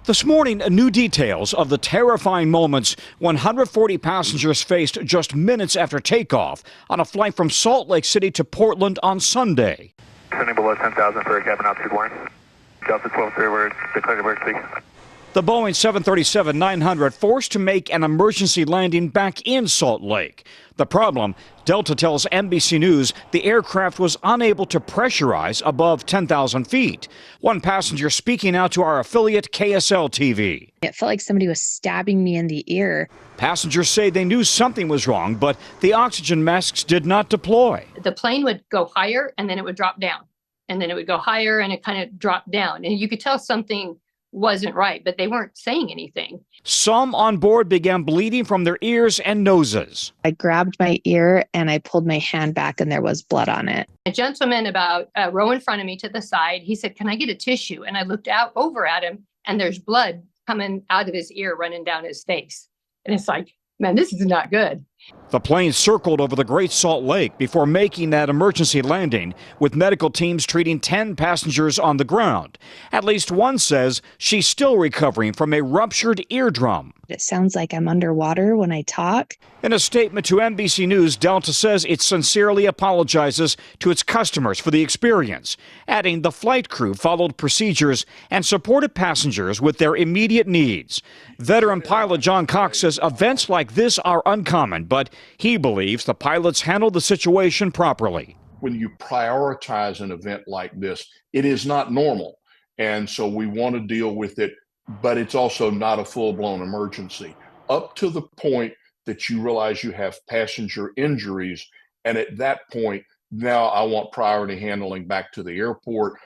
This morning, new details of the terrifying moments 140 passengers faced just minutes after takeoff on a flight from Salt Lake City to Portland on Sunday. Sending below 10,000 for a cabin altitude warning. Delta 12-3, we're declared emergency. The Boeing 737-900 forced to make an emergency landing back in Salt Lake. The problem, Delta tells NBC News the aircraft was unable to pressurize above 10,000 feet. One passenger speaking out to our affiliate KSL TV. It felt like somebody was stabbing me in the ear. Passengers say they knew something was wrong, but the oxygen masks did not deploy. The plane would go higher and then it would drop down. And then it would go higher and it kind of dropped down. And you could tell something wasn't right, but they weren't saying anything. Some on board began bleeding from their ears and noses. I grabbed my ear and I pulled my hand back and there was blood on it. A gentleman about a row in front of me to the side, he said, "Can I get a tissue?" And I looked out over at him and there's blood coming out of his ear, running down his face. And it's like, man, this is not good. The plane circled over the Great Salt Lake before making that emergency landing, with medical teams treating 10 passengers on the ground. At least one says she's still recovering from a ruptured eardrum. It sounds like I'm underwater when I talk. In a statement to NBC News, Delta says it sincerely apologizes to its customers for the experience, adding the flight crew followed procedures and supported passengers with their immediate needs. Veteran pilot John Cox says events like this are uncommon, but he believes the pilots handled the situation properly. When you prioritize an event like this, it is not normal. And so we want to deal with it, but it's also not a full-blown emergency. Up to the point that you realize you have passenger injuries, and at that point, now I want priority handling back to the airport.